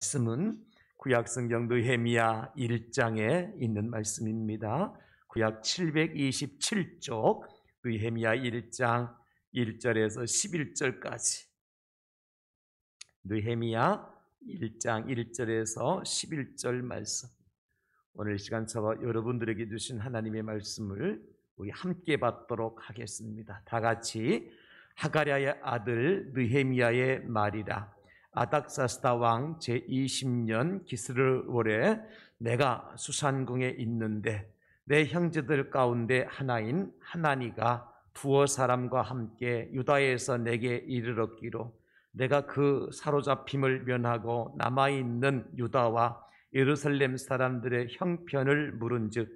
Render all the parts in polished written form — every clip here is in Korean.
말씀은 구약성경 느헤미야 1장에 있는 말씀입니다. 구약 727쪽 느헤미야 1장 1절에서 11절까지. 느헤미야 1장 1절에서 11절 말씀. 오늘 시간 저와 여러분들에게 주신 하나님의 말씀을 우리 함께 받도록 하겠습니다. 다 같이 하가랴의 아들 느헤미야의 말이라. 아닥사스다 왕 제20년 기스르월에 내가 수산궁에 있는데 내 형제들 가운데 하나인 하나니가 두어 사람과 함께 유다에서 내게 이르렀기로 내가 그 사로잡힘을 면하고 남아있는 유다와 예루살렘 사람들의 형편을 물은즉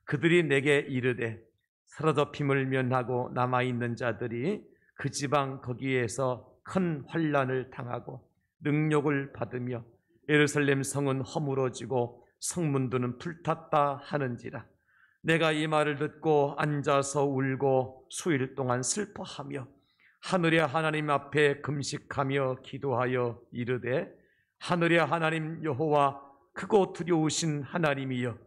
그들이 내게 이르되 사로잡힘을 면하고 남아있는 자들이 그 지방 거기에서 큰 환난을 당하고 능욕을 받으며 예루살렘 성은 허물어지고 성문들은 불탔다 하는지라. 내가 이 말을 듣고 앉아서 울고 수일 동안 슬퍼하며 하늘의 하나님 앞에 금식하며 기도하여 이르되 하늘의 하나님 여호와 크고 두려우신 하나님이여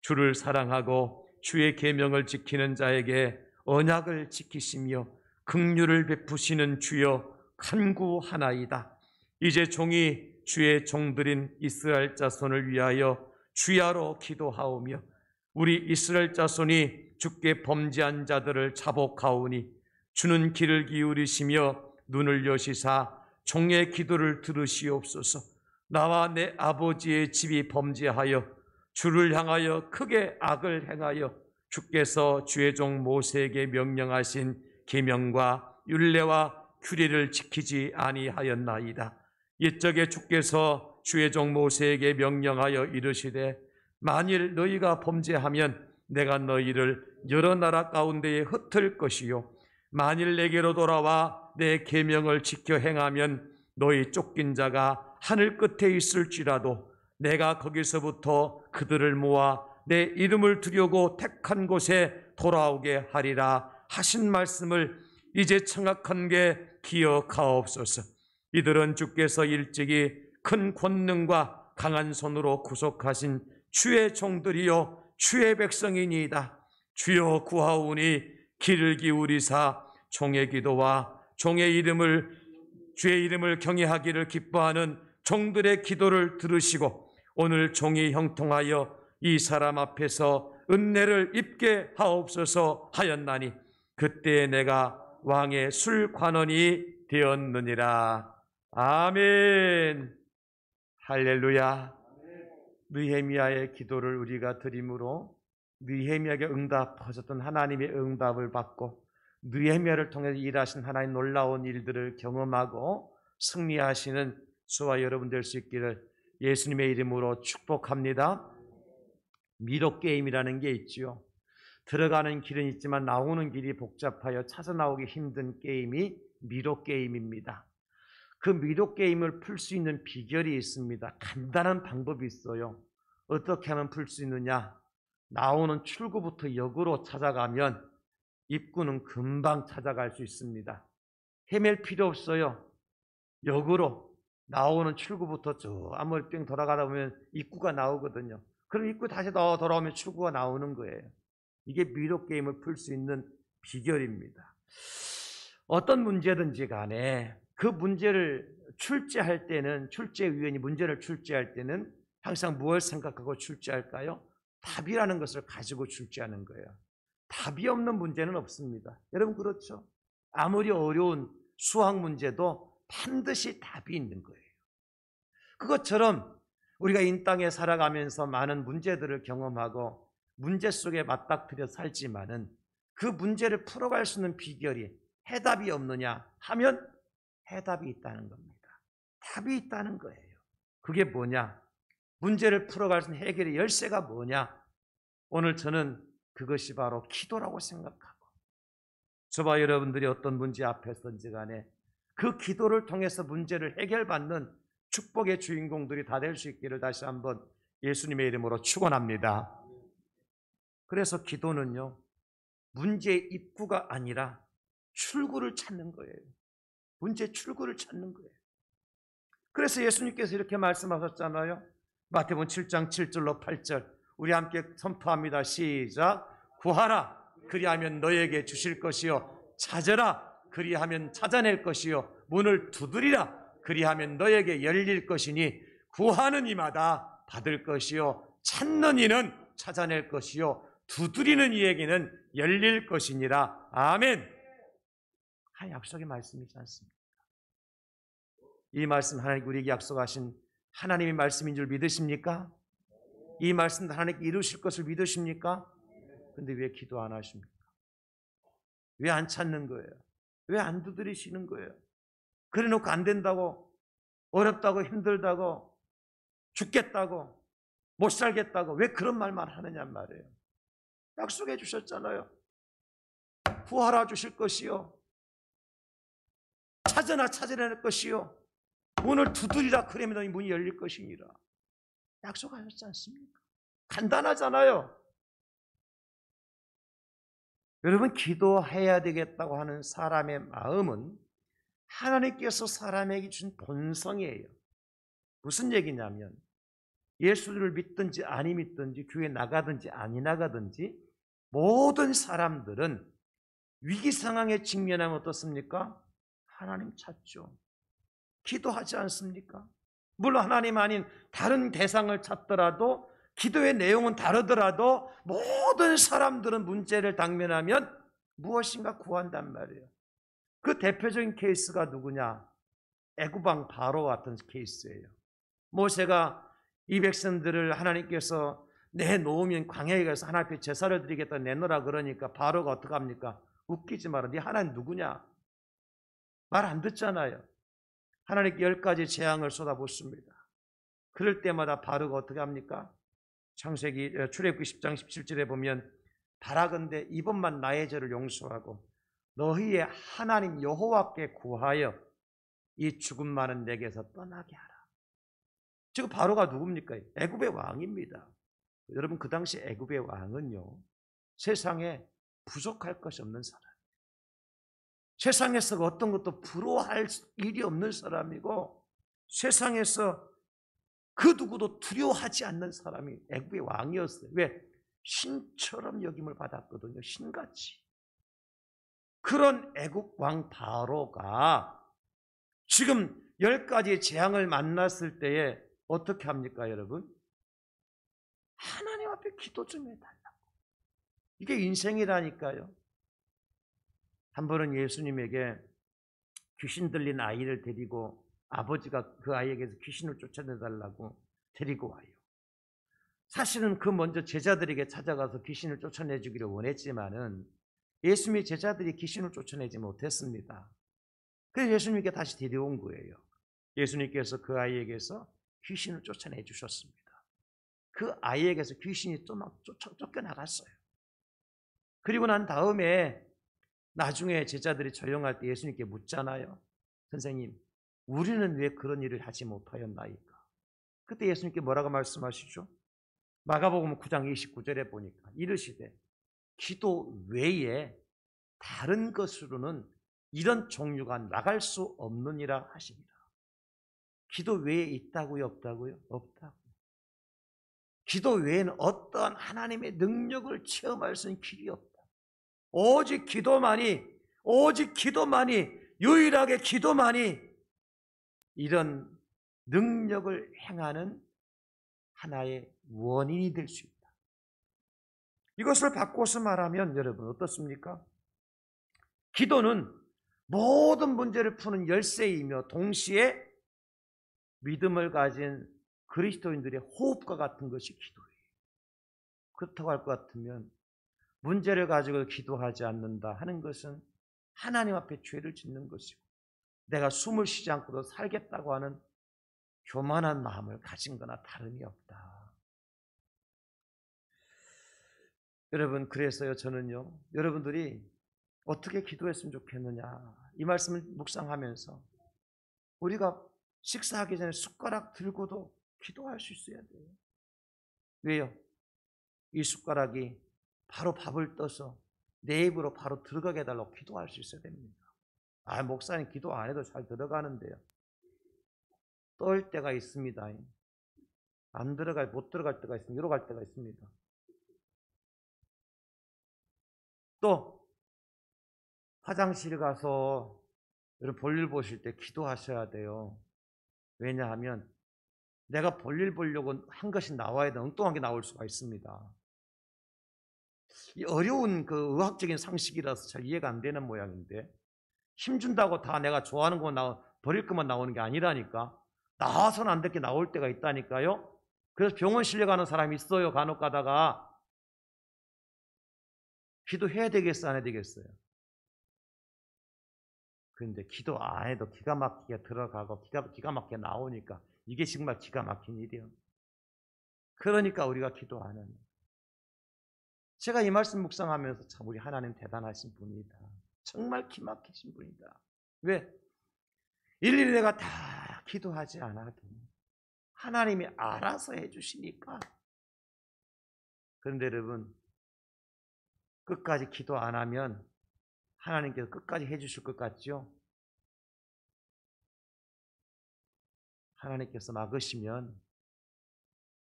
주를 사랑하고 주의 계명을 지키는 자에게 언약을 지키시며 긍휼을 베푸시는 주여 간구하나이다. 이제 종이 주의 종들인 이스라엘 자손을 위하여 주야로 기도하오며 우리 이스라엘 자손이 주께 범죄한 자들을 자복하오니 주는 귀를 기울이시며 눈을 여시사 종의 기도를 들으시옵소서. 나와 내 아버지의 집이 범죄하여 주를 향하여 크게 악을 행하여 주께서 주의 종 모세에게 명령하신 계명과 율례와 규례를 지키지 아니하였나이다. 옛적에 주께서 주의 종 모세에게 명령하여 이르시되 만일 너희가 범죄하면 내가 너희를 여러 나라 가운데에 흩을 것이요 만일 내게로 돌아와 내 계명을 지켜 행하면 너희 쫓긴 자가 하늘 끝에 있을지라도 내가 거기서부터 그들을 모아 내 이름을 두려고 택한 곳에 돌아오게 하리라 하신 말씀을 이제 청각한 게 기억하옵소서. 이들은 주께서 일찍이 큰 권능과 강한 손으로 구속하신 주의 종들이요 주의 백성이니이다. 주여 구하오니 귀를 기울이사 종의 기도와 주의 이름을 경외하기를 기뻐하는 종들의 기도를 들으시고 오늘 종이 형통하여 이 사람 앞에서 은혜를 입게 하옵소서 하였나니 그때 내가 왕의 술관원이 되었느니라. 아멘. 할렐루야. 느헤미야의 기도를 우리가 드림으로 느헤미야에게 응답하셨던 하나님의 응답을 받고 느헤미야를 통해서 일하신 하나님의 놀라운 일들을 경험하고 승리하시는 저와 여러분 될 수 있기를 예수님의 이름으로 축복합니다. 미로 게임이라는 게 있지요. 들어가는 길은 있지만 나오는 길이 복잡하여 찾아 나오기 힘든 게임이 미로 게임입니다. 그 미로 게임을 풀 수 있는 비결이 있습니다. 간단한 방법이 있어요. 어떻게 하면 풀 수 있느냐? 나오는 출구부터 역으로 찾아가면 입구는 금방 찾아갈 수 있습니다. 헤맬 필요 없어요. 역으로 나오는 출구부터 저 아무리 돌아가다 보면 입구가 나오거든요. 그럼 입구 다시 돌아오면 출구가 나오는 거예요. 이게 미로 게임을 풀 수 있는 비결입니다. 어떤 문제든지 간에 그 문제를 출제할 때는 출제위원이 문제를 출제할 때는 항상 무엇을 생각하고 출제할까요? 답이라는 것을 가지고 출제하는 거예요. 답이 없는 문제는 없습니다. 여러분 그렇죠? 아무리 어려운 수학 문제도 반드시 답이 있는 거예요. 그것처럼 우리가 이 땅에 살아가면서 많은 문제들을 경험하고 문제 속에 맞닥뜨려 살지만은 그 문제를 풀어갈 수 있는 비결이 해답이 없느냐 하면 해답이 있다는 겁니다. 답이 있다는 거예요. 그게 뭐냐? 문제를 풀어갈 수 있는 해결의 열쇠가 뭐냐? 오늘 저는 그것이 바로 기도라고 생각하고 저와 여러분들이 어떤 문제 앞에서든지 간에 그 기도를 통해서 문제를 해결받는 축복의 주인공들이 다 될 수 있기를 다시 한번 예수님의 이름으로 축원합니다. 그래서 기도는요, 문제의 입구가 아니라 출구를 찾는 거예요. 문제의 출구를 찾는 거예요. 그래서 예수님께서 이렇게 말씀하셨잖아요. 마태복음 7장 7절로 8절 우리 함께 선포합니다. 시작. 구하라 그리하면 너에게 주실 것이요 찾으라 그리하면 찾아낼 것이요 문을 두드리라 그리하면 너에게 열릴 것이니 구하는 이마다 받을 것이요 찾는 이는 찾아낼 것이요 두드리는 이에게는 열릴 것이니라. 아멘. 약속의 말씀이지 않습니까? 이 말씀 하나님 우리에게 약속하신 하나님의 말씀인 줄 믿으십니까? 이 말씀 하나님께 이루실 것을 믿으십니까? 근데 왜 기도 안 하십니까? 왜 안 찾는 거예요? 왜 안 두드리시는 거예요? 그래 놓고 안 된다고, 어렵다고, 힘들다고, 죽겠다고, 못 살겠다고 왜 그런 말만 하느냔 말이에요. 약속해 주셨잖아요. 구하라 주실 것이요 찾으나 찾아낼 것이요 문을 두드리라 그러면 너희 문이 열릴 것이니라. 약속하셨지 않습니까? 간단하잖아요. 여러분, 기도해야 되겠다고 하는 사람의 마음은 하나님께서 사람에게 준 본성이에요. 무슨 얘기냐면 예수를 믿든지 아니 믿든지 교회 나가든지 아니 나가든지 모든 사람들은 위기 상황에 직면하면 어떻습니까? 하나님 찾죠. 기도하지 않습니까? 물론 하나님 아닌 다른 대상을 찾더라도 기도의 내용은 다르더라도 모든 사람들은 문제를 당면하면 무엇인가 구한단 말이에요. 그 대표적인 케이스가 누구냐? 애굽왕 바로 같은 케이스예요. 모세가 이 백성들을 하나님께서 내놓으면 광야에 가서 하나님 앞에 제사를 드리겠다 내놓으라 그러니까 바로가 어떻게 합니까? 웃기지 마라. 네 하나님 누구냐? 말 안 듣잖아요. 하나님께 10가지 재앙을 쏟아붓습니다. 그럴 때마다 바로가 어떻게 합니까? 창세기 출애굽기 10장 17절에 보면 바라건대 이번만 나의 죄를 용서하고 너희의 하나님 여호와께 구하여 이 죽음 많은 내게서 떠나게 하라. 지금 바로가 누굽니까? 애굽의 왕입니다. 여러분, 그 당시 애굽의 왕은요, 세상에 부족할 것이 없는 사람, 세상에서 어떤 것도 부러워할 일이 없는 사람이고 세상에서 그 누구도 두려워하지 않는 사람이 애굽의 왕이었어요. 왜? 신처럼 여김을 받았거든요. 신같이. 그런 애굽 왕 바로가 지금 10가지 재앙을 만났을 때에 어떻게 합니까, 여러분? 하나님 앞에 기도 좀 해달라고. 이게 인생이라니까요. 한 번은 예수님에게 귀신 들린 아이를 데리고 아버지가 그 아이에게서 귀신을 쫓아내달라고 데리고 와요. 사실은 그 먼저 제자들에게 찾아가서 귀신을 쫓아내주기를 원했지만은 예수님의 제자들이 귀신을 쫓아내지 못했습니다. 그래서 예수님께 다시 데려온 거예요. 예수님께서 그 아이에게서 귀신을 쫓아내 주셨습니다. 그 아이에게서 귀신이 쫓겨나갔어요. 그리고 난 다음에 나중에 제자들이 조용할 때 예수님께 묻잖아요. 선생님, 우리는 왜 그런 일을 하지 못하였나이까? 그때 예수님께 뭐라고 말씀하시죠? 마가복음 9장 29절에 보니까 이르시되 기도 외에 다른 것으로는 이런 종류가 나갈 수 없느니라 하십니다. 기도 외에 있다고요? 없다고요? 없다고요. 기도 외에는 어떠한 하나님의 능력을 체험할 수 있는 길이 없다. 오직 기도만이, 유일하게 기도만이 이런 능력을 행하는 하나의 원인이 될 수 있다. 이것을 바꿔서 말하면 여러분 어떻습니까? 기도는 모든 문제를 푸는 열쇠이며 동시에 믿음을 가진 그리스도인들의 호흡과 같은 것이 기도예요. 그렇다고 할 것 같으면 문제를 가지고 기도하지 않는다 하는 것은 하나님 앞에 죄를 짓는 것이고 내가 숨을 쉬지 않고도 살겠다고 하는 교만한 마음을 가진 거나 다름이 없다. 여러분, 그래서요 저는요 여러분들이 어떻게 기도했으면 좋겠느냐 이 말씀을 묵상하면서 우리가 식사하기 전에 숟가락 들고도 기도할 수 있어야 돼요. 왜요? 이 숟가락이 바로 밥을 떠서 내 입으로 바로 들어가게 해달라고 기도할 수 있어야 됩니다. 목사님 기도 안 해도 잘 들어가는데요. 떨 때가 있습니다. 못 들어갈 때가 있습니다. 이러 갈 때가 있습니다. 또 화장실 가서 여러분 볼일 보실 때 기도하셔야 돼요. 왜냐하면 내가 볼일 보려고 한 것이 나와야 돼. 엉뚱한 게 나올 수가 있습니다. 이 어려운 그 의학적인 상식이라서 잘 이해가 안 되는 모양인데, 힘준다고 다 내가 좋아하는 거 버릴 것만 나오는 게 아니라니까. 나와서는 안 될 게 나올 때가 있다니까요. 그래서 병원 실려가는 사람이 있어요. 간혹 가다가. 기도해야 되겠어, 안 해야 되겠어요? 그런데 기도 안 해도 기가 막히게 들어가고 기가 막히게 나오니까 이게 정말 기가 막힌 일이에요. 그러니까 우리가 기도 안 하는. 제가 이 말씀 묵상하면서 참 우리 하나님 대단하신 분이다. 정말 기막히신 분이다. 왜? 일일이 내가 다 기도하지 않아도 하나님이 알아서 해주시니까. 그런데 여러분, 끝까지 기도 안 하면 하나님께서 끝까지 해주실 것 같죠? 하나님께서 막으시면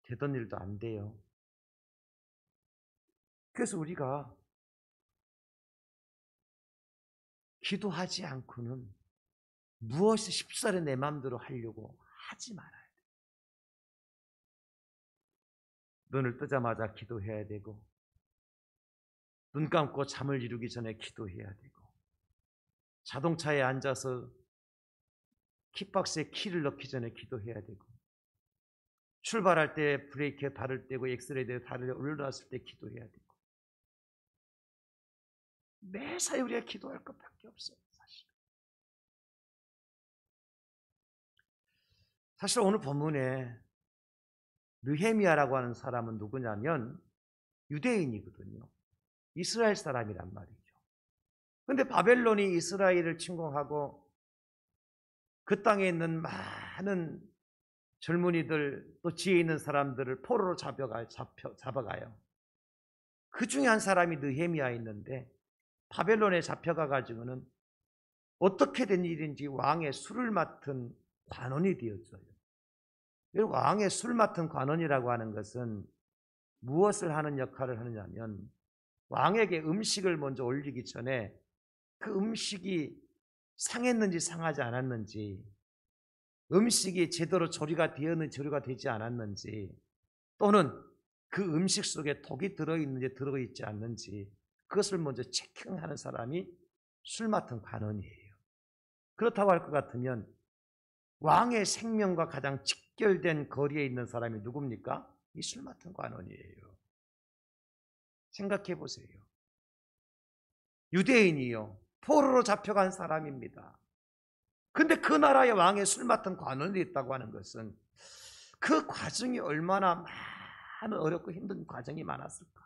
되던 일도 안 돼요. 그래서 우리가 기도하지 않고는 무엇이 쉽사리 내 마음대로 하려고 하지 말아야 돼. 눈을 뜨자마자 기도해야 되고, 눈 감고 잠을 이루기 전에 기도해야 되고, 자동차에 앉아서 킥박스에 키를 넣기 전에 기도해야 되고, 출발할 때 브레이크에 발을 떼고 엑셀레이터에 발을 올려놨을 때 기도해야 되고, 매사에 우리가 기도할 것밖에 없어요. 사실 오늘 본문에 느헤미야라고 하는 사람은 누구냐면 유대인이거든요. 이스라엘 사람이란 말이죠. 그런데 바벨론이 이스라엘을 침공하고 그 땅에 있는 많은 젊은이들 또 지혜 있는 사람들을 포로로 잡아가요. 그 중에 한 사람이 느헤미야 있는데 바벨론에 잡혀가 가지고는 어떻게 된 일인지 왕의 술을 맡은 관원이 되었어요. 왕의 술 맡은 관원이라고 하는 것은 무엇을 하는 역할을 하느냐면 왕에게 음식을 먼저 올리기 전에 그 음식이 상했는지 상하지 않았는지, 음식이 제대로 조리가 되었는지 조리가 되지 않았는지, 또는 그 음식 속에 독이 들어있는지 들어있지 않는지 그것을 먼저 체킹하는 사람이 술 맡은 관원이에요. 그렇다고 할 것 같으면 왕의 생명과 가장 직결된 거리에 있는 사람이 누굽니까? 이 술 맡은 관원이에요. 생각해 보세요. 유대인이요, 포로로 잡혀간 사람입니다. 근데 그 나라의 왕의 술 맡은 관원이 있다고 하는 것은 그 과정이 얼마나 많은 어렵고 힘든 과정이 많았을까.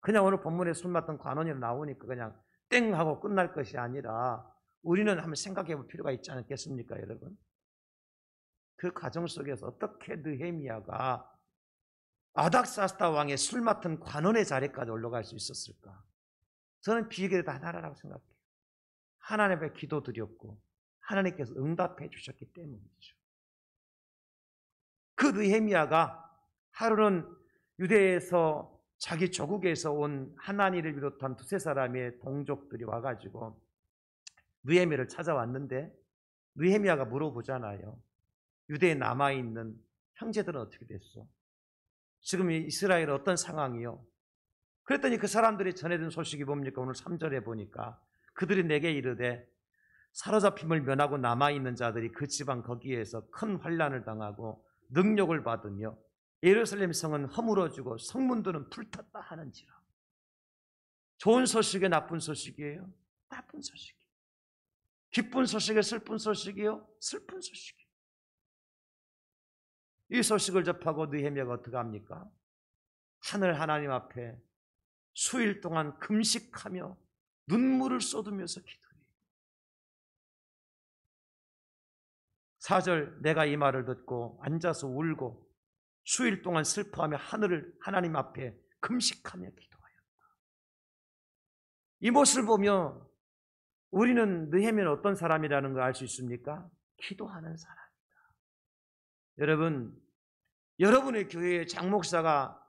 그냥 오늘 본문에 술 맡은 관원이 나오니까 그냥 땡 하고 끝날 것이 아니라 우리는 한번 생각해 볼 필요가 있지 않겠습니까, 여러분? 그 과정 속에서 어떻게 느헤미야가 아닥사스다 왕의 술 맡은 관원의 자리까지 올라갈 수 있었을까? 저는 비결이 다 하나라고 생각해요. 하나님 앞에 기도드렸고 하나님께서 응답해 주셨기 때문이죠. 그 느헤미야가 하루는 유대에서 자기 조국에서 온 하나니를 비롯한 두세 사람의 동족들이 와가지고 느헤미야를 찾아왔는데 느헤미야가 물어보잖아요. 유대에 남아있는 형제들은 어떻게 됐어? 지금 이스라엘은 어떤 상황이요? 그랬더니 그 사람들이 전해든 소식이 뭡니까? 오늘 3절에 보니까 그들이 내게 이르되 사로잡힘을 면하고 남아있는 자들이 그 지방 거기에서 큰 환난을 당하고 능욕을 받으며 예루살렘 성은 허물어지고 성문들은 불탔다 하는지라. 좋은 소식이에요? 나쁜 소식이에요? 나쁜 소식이에요. 기쁜 소식이에요? 슬픈 소식이에요? 슬픈 소식이에요. 이 소식을 접하고 느헤미야가 어떻게 합니까? 하늘 하나님 앞에 수일 동안 금식하며 눈물을 쏟으면서 기도해요. 4절, 내가 이 말을 듣고 앉아서 울고 수일 동안 슬퍼하며 하나님 앞에 금식하며 기도하였다. 이 모습을 보며 우리는 느헤미야는 어떤 사람이라는 걸 알 수 있습니까? 기도하는 사람이다. 여러분, 여러분의 교회의 장목사가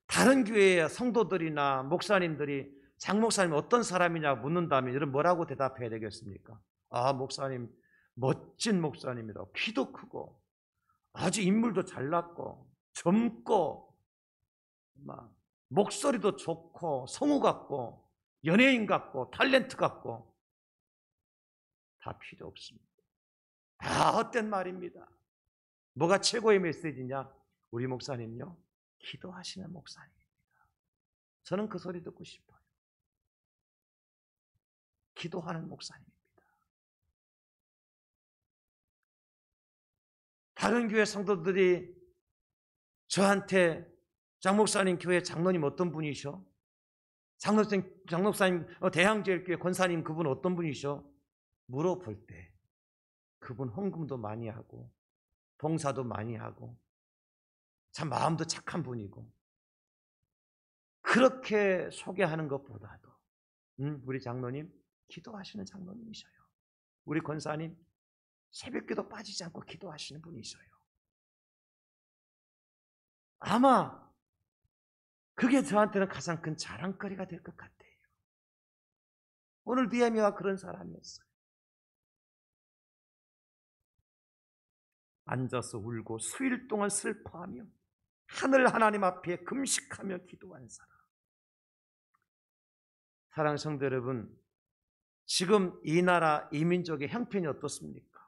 다른 교회의 성도들이나 목사님들이 장목사님 어떤 사람이냐 묻는다면 여러분 뭐라고 대답해야 되겠습니까? 아, 목사님 멋진 목사님이다. 키도 크고 아주 인물도 잘났고 젊고 막 목소리도 좋고 성우 같고 연예인 같고 탤런트 같고 다 필요 없습니다. 다 헛된 말입니다. 뭐가 최고의 메시지냐? 우리 목사님요, 기도하시는 목사님입니다. 저는 그 소리 듣고 싶어요. 기도하는 목사님입니다. 다른 교회 성도들이 저한테 장목사님 교회 장로님 어떤 분이셔? 장목사님 대항제일교회 권사님 그분 어떤 분이셔? 물어볼 때 그분 헌금도 많이 하고 봉사도 많이 하고 참 마음도 착한 분이고, 그렇게 소개하는 것보다도 우리 장로님 기도하시는 장로님이셔요. 우리 권사님 새벽기도 빠지지 않고 기도하시는 분이셔요. 아마 그게 저한테는 가장 큰 자랑거리가 될 것 같아요. 오늘 느헤미야가 그런 사람이었어요. 앉아서 울고 수일 동안 슬퍼하며 하늘 하나님 앞에 금식하며 기도한 사람. 사랑하는 성도 여러분, 지금 이 나라 이 민족의 형편이 어떻습니까?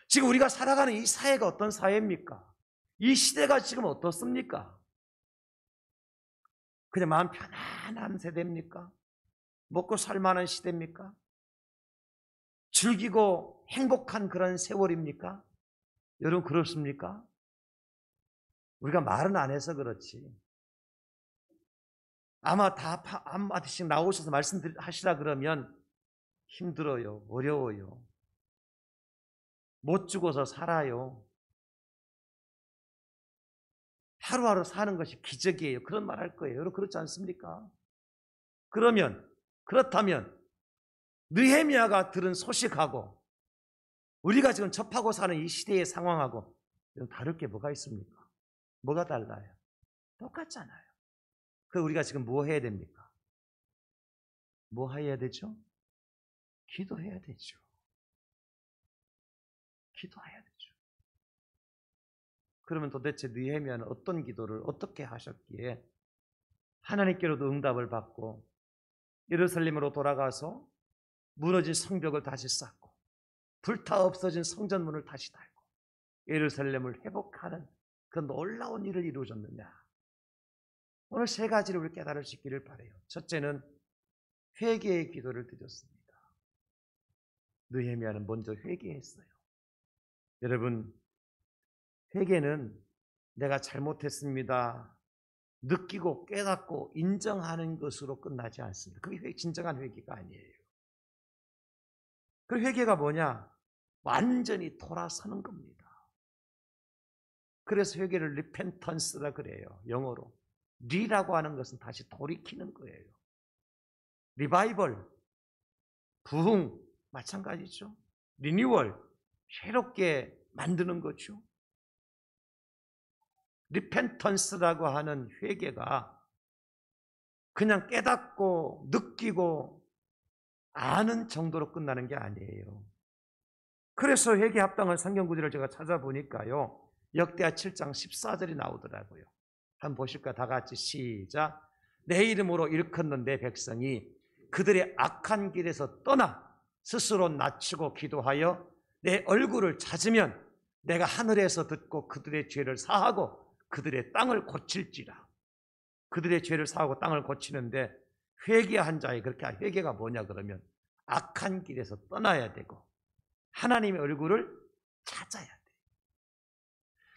지금 우리가 살아가는 이 사회가 어떤 사회입니까? 이 시대가 지금 어떻습니까? 그냥 마음 편안한 세대입니까? 먹고 살만한 시대입니까? 즐기고 행복한 그런 세월입니까? 여러분 그렇습니까? 우리가 말은 안 해서 그렇지 아마 다 한마디씩 나오셔서 말씀하시라 그러면 힘들어요, 어려워요, 못 죽어서 살아요, 하루하루 사는 것이 기적이에요, 그런 말 할 거예요. 여러분 그렇지 않습니까? 그렇다면 느헤미야가 들은 소식하고 우리가 지금 접하고 사는 이 시대의 상황하고 다를 게 뭐가 있습니까? 뭐가 달라요? 똑같잖아요. 그럼 우리가 지금 뭐 해야 됩니까? 뭐 해야 되죠? 기도해야 되죠. 기도해야 되죠. 그러면 도대체 느헤미야는 어떤 기도를 어떻게 하셨기에 하나님께로도 응답을 받고 예루살렘으로 돌아가서 무너진 성벽을 다시 쌓고 불타 없어진 성전문을 다시 달고 예루살렘을 회복하는 그 놀라운 일을 이루어졌느냐? 오늘 세 가지를 우리 깨달을 수 있기를 바라요. 첫째는 회개의 기도를 드렸습니다. 느헤미야는 먼저 회개했어요. 여러분, 회개는 내가 잘못했습니다 느끼고 깨닫고 인정하는 것으로 끝나지 않습니다. 그게 진정한 회개가 아니에요. 그 회개가 뭐냐? 완전히 돌아서는 겁니다. 그래서 회개를 리펜턴스라 그래요. 영어로 리라고 하는 것은 다시 돌이키는 거예요. 리바이벌, 부흥 마찬가지죠. 리뉴얼, 새롭게 만드는 거죠. 리펜턴스라고 하는 회개가 그냥 깨닫고 느끼고 아는 정도로 끝나는 게 아니에요. 그래서 회개 합당한 성경 구절을 제가 찾아보니까요, 역대하 7장 14절이 나오더라고요. 한번 보실까? 다 같이 시작. 내 이름으로 일컫는 내 백성이 그들의 악한 길에서 떠나 스스로 낮추고 기도하여 내 얼굴을 찾으면 내가 하늘에서 듣고 그들의 죄를 사하고 그들의 땅을 고칠지라. 그들의 죄를 사하고 땅을 고치는데 회개한 자의 그렇게 회개가 뭐냐 그러면 악한 길에서 떠나야 되고 하나님의 얼굴을 찾아야 돼.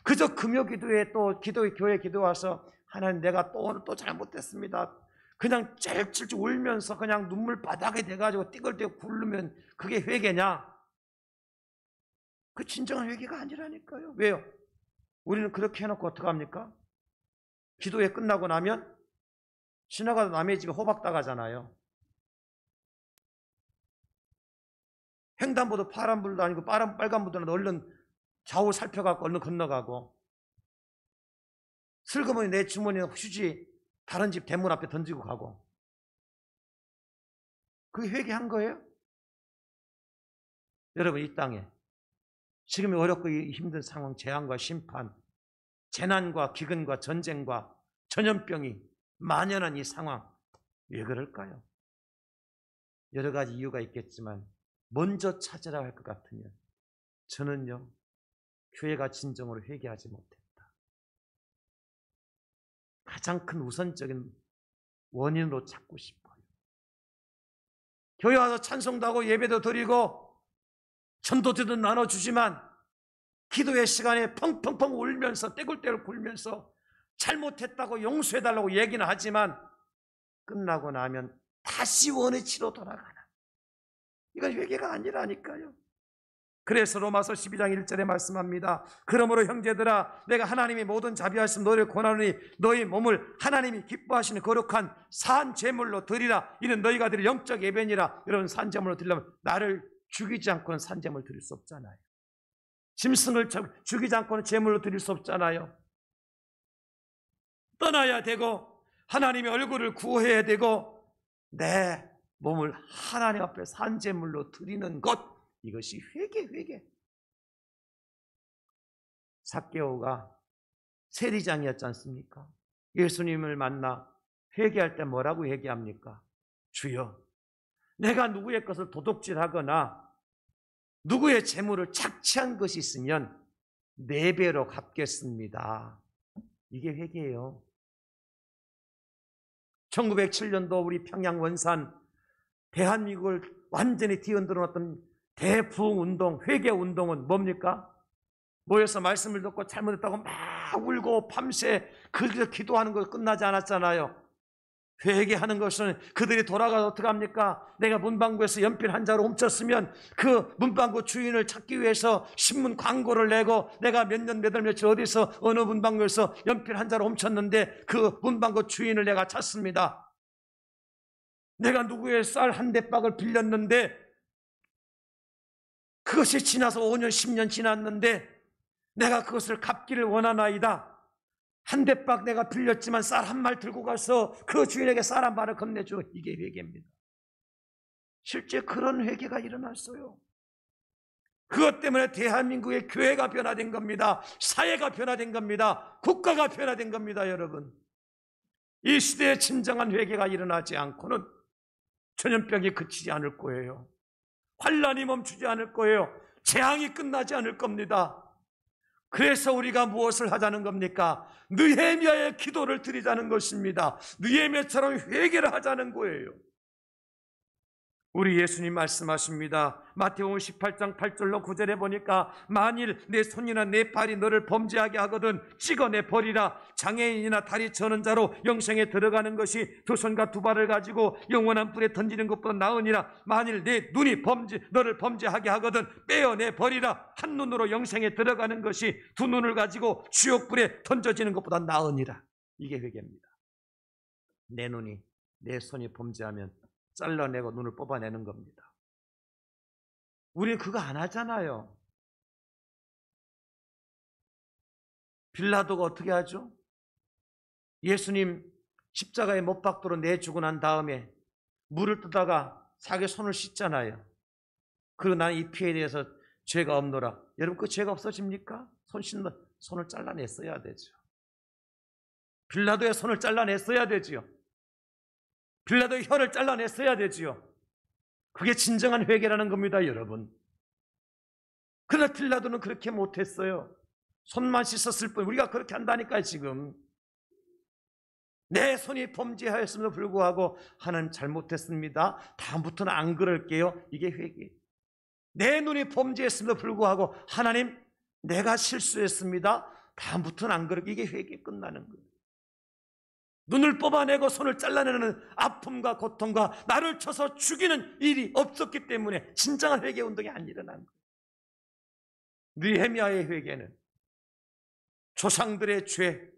그저 금요 기도에 또 교회 기도 와서 하나님 내가 또 오늘 또 잘못했습니다. 그냥 찔찔 울면서 그냥 눈물 바닥에 대가지고 띠글띠글 굴르면 그게 회개냐? 그 진정한 회개가 아니라니까요. 왜요? 우리는 그렇게 해놓고 어떡합니까? 기도회 끝나고 나면 지나가다 남의 집에 호박따가잖아요. 횡단보도 파란불도 아니고 빨간불도 아니고 얼른 좌우 살펴갖고 얼른 건너가고, 슬그머니 내 주머니에 휴지 다른 집 대문 앞에 던지고 가고, 그게 회개한 거예요? 여러분, 이 땅에 지금 어렵고 힘든 상황, 재앙과 심판, 재난과 기근과 전쟁과 전염병이 만연한 이 상황, 왜 그럴까요? 여러 가지 이유가 있겠지만 먼저 찾으라 할 것 같으면 저는요, 교회가 진정으로 회개하지 못했다. 가장 큰 우선적인 원인으로 찾고 싶어요. 교회 와서 찬송도 하고 예배도 드리고 전도제도 나눠주지만 기도의 시간에 펑펑펑 울면서 떼굴떼굴 굴면서 잘못했다고 용서해달라고 얘기는 하지만 끝나고 나면 다시 원위치로 돌아가는, 이건 회개가 아니라니까요. 그래서 로마서 12장 1절에 말씀합니다. 그러므로 형제들아, 내가 하나님이 모든 자비하심 너희를 권하노니 너희 몸을 하나님이 기뻐하시는 거룩한 산 제물로 드리라. 이는 너희가 드릴 영적 예배니라. 이런 산 제물로 드리려면 나를 죽이지 않고는 산 제물 드릴 수 없잖아요. 짐승을 죽이지 않고는 제물로 드릴 수 없잖아요. 떠나야 되고 하나님의 얼굴을 구해야 되고 내 몸을 하나님 앞에 산 제물로 드리는 것, 이것이 회개. 삭개오가 세리장이었지 않습니까? 예수님을 만나 회개할 때 뭐라고 회개합니까? 주여, 내가 누구의 것을 도둑질하거나 누구의 재물을 착취한 것이 있으면 4배로 갚겠습니다. 이게 회개예요. 1907년도 우리 평양 원산, 대한민국을 완전히 뒤흔들어 놨던 대부흥운동, 회개운동은 뭡니까? 모여서 말씀을 듣고 잘못했다고 막 울고 밤새 그렇게 기도하는 거 끝나지 않았잖아요. 회개하는 것은 그들이 돌아가서 어떻게 합니까? 내가 문방구에서 연필 한 자루 훔쳤으면 그 문방구 주인을 찾기 위해서 신문 광고를 내고 내가 몇 년 몇 월 며칠 어디서 어느 문방구에서 연필 한 자루 훔쳤는데 그 문방구 주인을 내가 찾습니다. 내가 누구의 쌀 한 대박을 빌렸는데 그것이 지나서 5년 10년 지났는데 내가 그것을 갚기를 원하나이다. 한 대박 내가 빌렸지만 쌀 한 말 들고 가서 그 주인에게 쌀 한 말을 건네줘. 이게 회개입니다. 실제 그런 회개가 일어났어요. 그것 때문에 대한민국의 교회가 변화된 겁니다. 사회가 변화된 겁니다. 국가가 변화된 겁니다. 여러분, 이 시대에 진정한 회개가 일어나지 않고는 전염병이 그치지 않을 거예요. 환란이 멈추지 않을 거예요. 재앙이 끝나지 않을 겁니다. 그래서 우리가 무엇을 하자는 겁니까? 느헤미야의 기도를 드리자는 것입니다. 느헤미야처럼 회개를 하자는 거예요. 우리 예수님 말씀하십니다. 마태복음 18장 8절로 9절에 보니까 만일 내 손이나 내 발이 너를 범죄하게 하거든 찍어내 버리라. 장애인이나 다리 저는 자로 영생에 들어가는 것이 두 손과 두 발을 가지고 영원한 불에 던지는 것보다 나으니라. 만일 내 눈이 너를 범죄하게 하거든 빼어내 버리라. 한 눈으로 영생에 들어가는 것이 두 눈을 가지고 지옥불에 던져지는 것보다 나으니라. 이게 회개입니다. 내 눈이, 내 손이 범죄하면 잘라내고 눈을 뽑아내는 겁니다. 우리는 그거 안 하잖아요. 빌라도가 어떻게 하죠? 예수님 십자가에 못 박도록 내주고 난 다음에 물을 뜨다가 자기 손을 씻잖아요. 그리고 나는 이 피에 대해서 죄가 없노라. 여러분, 그 죄가 없어집니까? 손을 잘라냈어야 되죠. 빌라도의 손을 잘라냈어야 되지요. 빌라도의 혀를 잘라냈어야 되지요. 그게 진정한 회개라는 겁니다, 여러분. 그러나 빌라도는 그렇게 못했어요. 손만 씻었을 뿐. 우리가 그렇게 한다니까요. 지금 내 손이 범죄하였음에도 불구하고 하나님 잘못했습니다, 다음부터는 안 그럴게요. 이게 회개. 내 눈이 범죄했음에도 불구하고 하나님 내가 실수했습니다, 다음부터는 안 그럴게요. 이게 회개 끝나는 거예요. 눈을 뽑아내고 손을 잘라내는 아픔과 고통과 나를 쳐서 죽이는 일이 없었기 때문에 진정한 회개 운동이 안 일어난 거예요. 느헤미야의 회개는 조상들의 죄.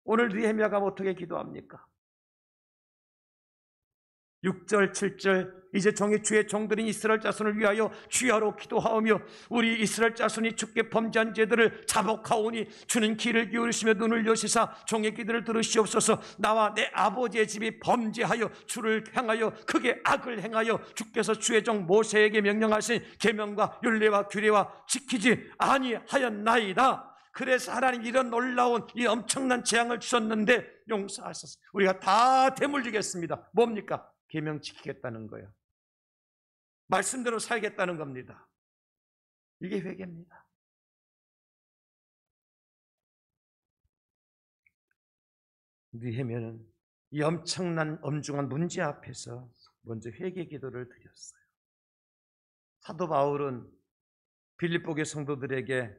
오늘 느헤미야가 어떻게 기도합니까? 6절 7절 이제 주의 종들인 이스라엘 자손을 위하여 주야로 기도하오며 우리 이스라엘 자손이 주께 범죄한 죄들을 자복하오니 주는 귀를 기울이시며 눈을 여시사 종의 기도를 들으시옵소서. 나와 내 아버지의 집이 범죄하여 주를 향하여 크게 악을 행하여 주께서 주의 종 모세에게 명령하신 계명과 율례와 규례와 지키지 아니하였나이다. 그래서 하나님 이런 놀라운 이 엄청난 재앙을 주셨는데 용서하소서. 우리가 다 되물리겠습니다. 뭡니까? 계명 지키겠다는 거예요. 말씀대로 살겠다는 겁니다. 이게 회개입니다. 느헤미야는 이 엄청난 엄중한 문제 앞에서 먼저 회개 기도를 드렸어요. 사도 바울은 빌립보교 성도들에게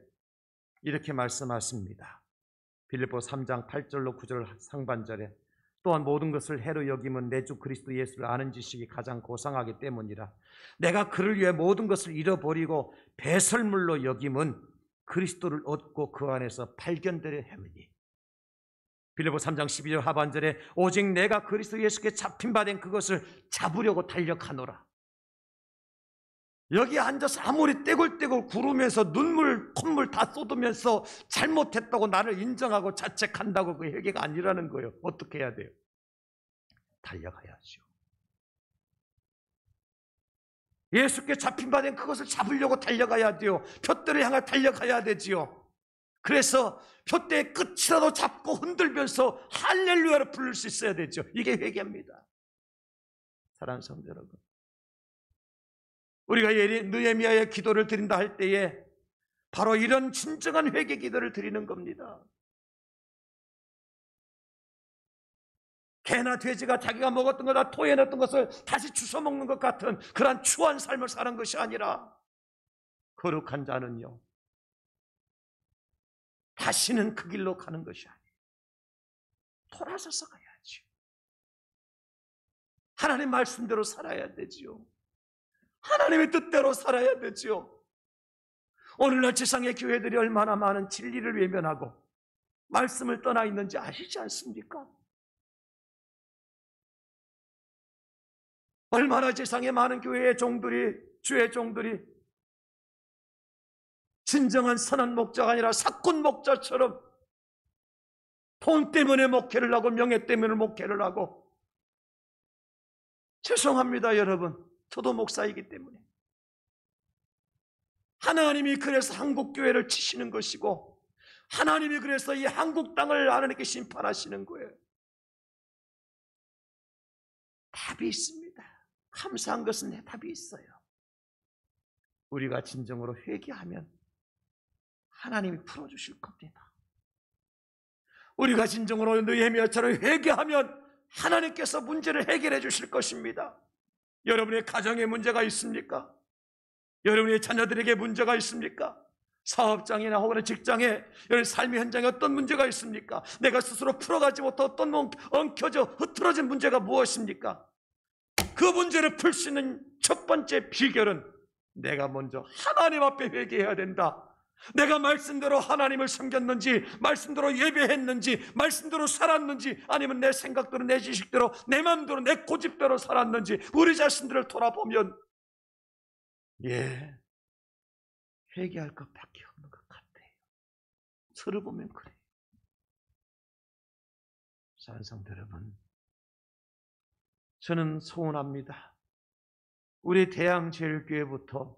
이렇게 말씀하십니다. 빌립보 3장 8절로 9절 상반절에 또한 모든 것을 해로 여김은 내 주 그리스도 예수를 아는 지식이 가장 고상하기 때문이라. 내가 그를 위해 모든 것을 잃어버리고 배설물로 여김은 그리스도를 얻고 그 안에서 발견되려 함이니. 빌립보 3장 12절 하반절에 오직 내가 그리스도 예수께 잡힌 바 된 그것을 잡으려고 달력하노라. 여기 앉아서 아무리 떼굴떼굴 구르면서 눈물 콧물 다 쏟으면서 잘못했다고 나를 인정하고 자책한다고 그 회개가 아니라는 거예요. 어떻게 해야 돼요? 달려가야죠. 예수께 잡힌 바 된 그것을 잡으려고 달려가야 돼요. 푯대를 향해 달려가야 되지요. 그래서 푯대의 끝이라도 잡고 흔들면서 할렐루야를 부를 수 있어야 되죠. 이게 회개입니다. 사랑하는 성도 여러분, 우리가 느헤미야의 기도를 드린다 할 때에 바로 이런 진정한 회개 기도를 드리는 겁니다. 개나 돼지가 자기가 먹었던 거다 토해냈던 것을 다시 주워 먹는 것 같은 그러한 추한 삶을 사는 것이 아니라, 거룩한 자는요 다시는 그 길로 가는 것이 아니에요. 돌아서서 가야지. 하나님 말씀대로 살아야 되지요. 하나님의 뜻대로 살아야 되지요. 오늘날 세상의 교회들이 얼마나 많은 진리를 외면하고 말씀을 떠나 있는지 아시지 않습니까? 얼마나 세상에 많은 교회의 종들이, 주의 종들이 진정한 선한 목자가 아니라 사꾼 목자처럼 돈 때문에 목회를 하고 명예 때문에 목회를 하고. 죄송합니다 여러분, 저도 목사이기 때문에. 하나님이 그래서 한국교회를 치시는 것이고 하나님이 그래서 이 한국 땅을 하나님께 심판하시는 거예요. 답이 있습니다. 감사한 것은 답이 있어요. 우리가 진정으로 회개하면 하나님이 풀어주실 겁니다. 우리가 진정으로 느헤미야처럼 회개하면 하나님께서 문제를 해결해 주실 것입니다. 여러분의 가정에 문제가 있습니까? 여러분의 자녀들에게 문제가 있습니까? 사업장이나 혹은 직장에, 여러분 삶의 현장에 어떤 문제가 있습니까? 내가 스스로 풀어가지 못한 어떤 엉켜져 흐트러진 문제가 무엇입니까? 그 문제를 풀 수 있는 첫 번째 비결은 내가 먼저 하나님 앞에 회개해야 된다. 내가 말씀대로 하나님을 섬겼는지, 말씀대로 예배했는지, 말씀대로 살았는지, 아니면 내 생각대로, 내 지식대로, 내 마음대로, 내 고집대로 살았는지 우리 자신들을 돌아보면 회개할 것밖에 없는 것 같아요. 서로 보면 그래요. 산성도 여러분, 저는 소원합니다. 우리 대양제일교회부터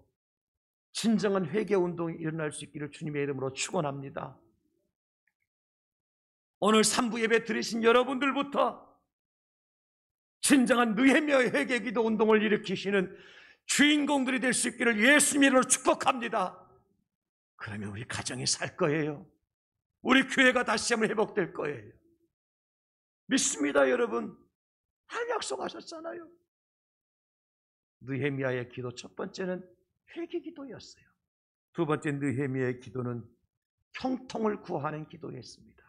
진정한 회개운동이 일어날 수 있기를 주님의 이름으로 축원합니다. 오늘 3부 예배 드리신 여러분들부터 진정한 느헤미야의 회개기도 운동을 일으키시는 주인공들이 될 수 있기를 예수님의 이름으로 축복합니다. 그러면 우리 가정이 살 거예요. 우리 교회가 다시 한번 회복될 거예요. 믿습니다 여러분. 하나님 약속하셨잖아요. 느헤미야의 기도 첫 번째는 회개 기도였어요. 두 번째 느헤미야의 기도는 형통을 구하는 기도였습니다.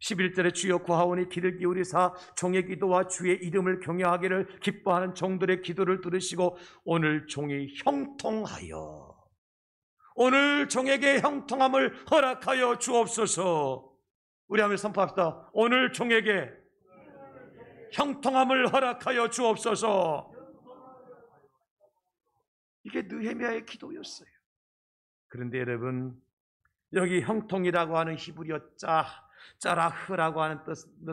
11절에 주여 구하오니 귀를 기울이사 종의 기도와 주의 이름을 경외하기를 기뻐하는 종들의 기도를 들으시고 오늘 종이 형통하여, 오늘 종에게 형통함을 허락하여 주옵소서. 우리 한번 선포합시다. 오늘 종에게 형통함을 허락하여 주옵소서. 이게 느헤미야의 기도였어요. 그런데 여러분, 여기 형통이라고 하는 히브리어 짜라흐라고 하는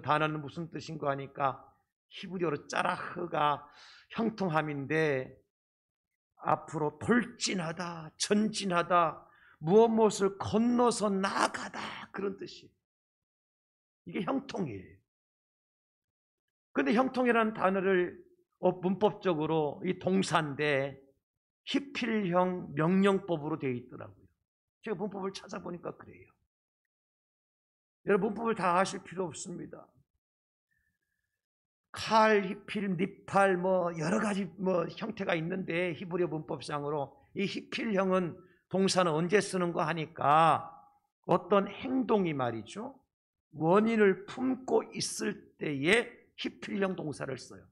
단어는 무슨 뜻인가 하니까 히브리어로 짜라흐가 형통함인데 앞으로 돌진하다, 전진하다, 무엇을 건너서 나아가다, 그런 뜻이에요. 이게 형통이에요. 그런데 형통이라는 단어를 문법적으로 이 동사인데 히필형 명령법으로 되어 있더라고요. 제가 문법을 찾아보니까 그래요. 여러분, 문법을 다 아실 필요 없습니다. 칼, 히필, 니팔 여러 가지 형태가 있는데 히브리어 문법상으로 이 히필형은 동사는 언제 쓰는가 하니까 어떤 행동이 말이죠, 원인을 품고 있을 때에 히필형 동사를 써요.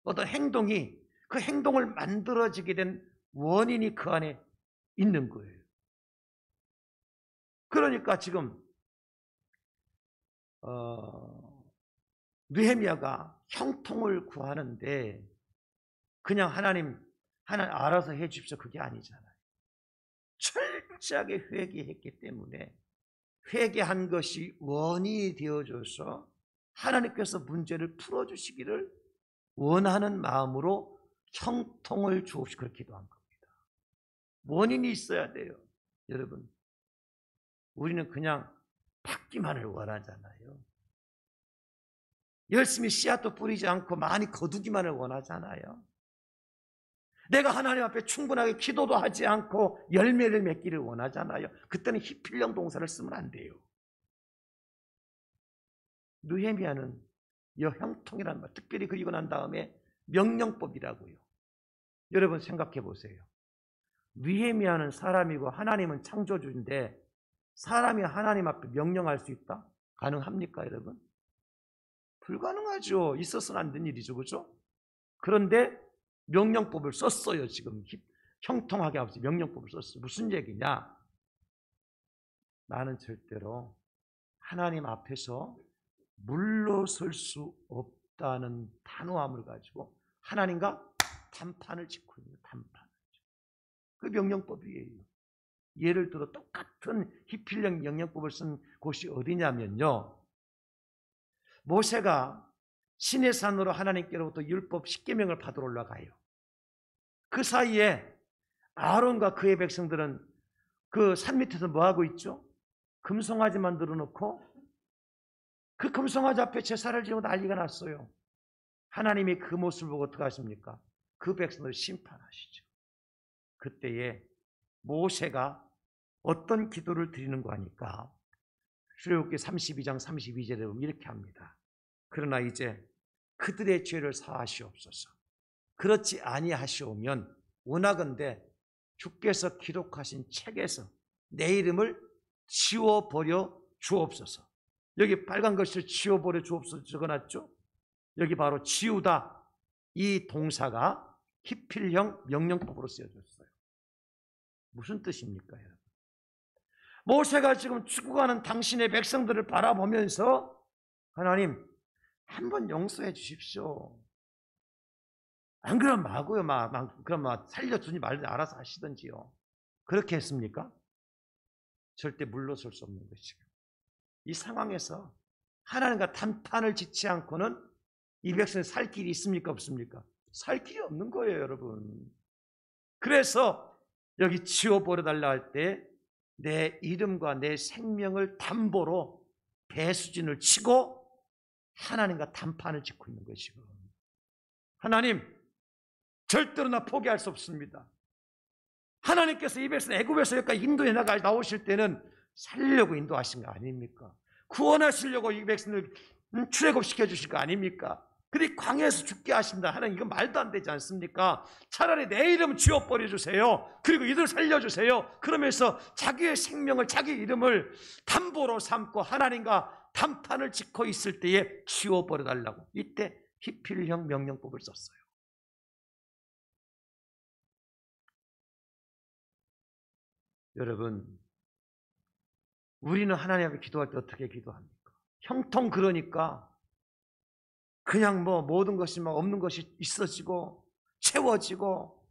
어떤 행동이, 그 행동을 만들어지게 된 원인이 그 안에 있는 거예요. 그러니까 지금 느헤미야가 형통을 구하는데 그냥 하나님 알아서 해 주십시오, 그게 아니잖아요. 철저하게 회개했기 때문에 회개한 것이 원인이 되어줘서 하나님께서 문제를 풀어주시기를 원하는 마음으로 형통을 주옵시고 그렇게 기도한 겁니다. 원인이 있어야 돼요. 여러분, 우리는 그냥 받기만을 원하잖아요. 열심히 씨앗도 뿌리지 않고 많이 거두기만을 원하잖아요. 내가 하나님 앞에 충분하게 기도도 하지 않고 열매를 맺기를 원하잖아요. 그때는 히필형 동사를 쓰면 안 돼요. 느헤미야는 형통이라는 말 특별히 그리고 난 다음에 명령법이라고요. 여러분 생각해 보세요. 느헤미야는 사람이고 하나님은 창조주인데 사람이 하나님 앞에 명령할 수 있다? 가능합니까, 여러분? 불가능하죠. 있어서는 안 된 일이죠, 그렇죠? 그런데 명령법을 썼어요. 지금 형통하게 하면서 명령법을 썼어요. 무슨 얘기냐? 나는 절대로 하나님 앞에서 물러설 수 없다는 단호함을 가지고 하나님과 담판을 짓고 있는 담판. 그 명령법이에요. 예를 들어 똑같은 히필형 명령법을 쓴 곳이 어디냐면요, 모세가 시내산으로 하나님께로부터 율법 10계명을 받으러 올라가요. 그 사이에 아론과 그의 백성들은 그 산 밑에서 뭐하고 있죠? 금송아지 만들어 놓고 그 금송아지 앞에 제사를 지내고 난리가 났어요. 하나님이 그 모습을 보고 어떻게 하십니까? 그 백성들을 심판하시죠. 그때에 모세가 어떤 기도를 드리는가 하니까 출애굽기 32장 32절에 보면 이렇게 합니다. 그러나 이제 그들의 죄를 사하시옵소서. 그렇지 아니하시오면 원하건대 주께서 기록하신 책에서 내 이름을 지워버려 주옵소서. 여기 빨간 글씨를 지워버려 주옵소서 적어놨죠. 여기 바로 지우다, 이 동사가 히필형 명령법으로 쓰여졌어요. 무슨 뜻입니까, 여러분? 모세가 지금 죽어가는 당신의 백성들을 바라보면서 하나님 한번 용서해 주십시오. 안 그러면 마고요. 그럼 살려주니 말든지 알아서 하시든지요. 그렇게 했습니까? 절대 물러설 수 없는 것이죠. 이 상황에서 하나님과 담판을 짓지 않고는 이 백성이 살 길이 있습니까, 없습니까? 살 길이 없는 거예요, 여러분. 그래서 여기 지워버려달라 할 때 내 이름과 내 생명을 담보로 배수진을 치고 하나님과 담판을 짓고 있는 것이고, 하나님 절대로 나 포기할 수 없습니다. 하나님께서 이 백성 애굽에서 여기까지 인도해 나오실 때는 살리려고 인도하신 거 아닙니까? 구원하시려고 이 백성을 출애굽시켜 주실 거 아닙니까? 근데 광야에서 죽게 하신다. 하나님, 이건 말도 안 되지 않습니까? 차라리 내 이름 지워버려 주세요. 그리고 이들 살려주세요. 그러면서 자기의 생명을, 자기 이름을 담보로 삼고 하나님과 담판을 짓고 있을 때에 지워버려 달라고 이때 히필형 명령법을 썼어요. 여러분, 우리는 하나님 앞에 기도할 때 어떻게 기도합니까? 형통, 그러니까 그냥 뭐 모든 것이 막 없는 것이 있어지고 채워지고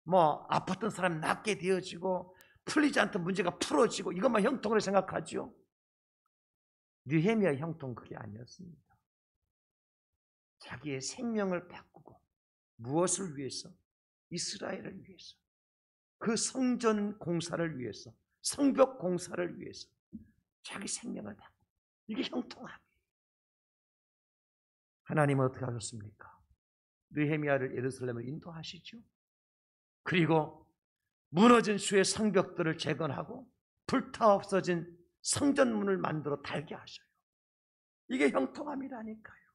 뭐 아팠던 사람이 낫게 되어지고 풀리지 않던 문제가 풀어지고 이것만 형통으로 생각하죠. 느헤미야 형통 그게 아니었습니다. 자기의 생명을 바꾸고 무엇을 위해서? 이스라엘을 위해서, 그 성전 공사를 위해서, 성벽 공사를 위해서 자기 생명을 바꾸고, 이게 형통함이에요. 하나님은 어떻게 하셨습니까? 느헤미야를 예루살렘으로 인도하시죠. 그리고 무너진 수의 성벽들을 재건하고 불타 없어진 성전문을 만들어 달게 하셔요. 이게 형통함이라니까요.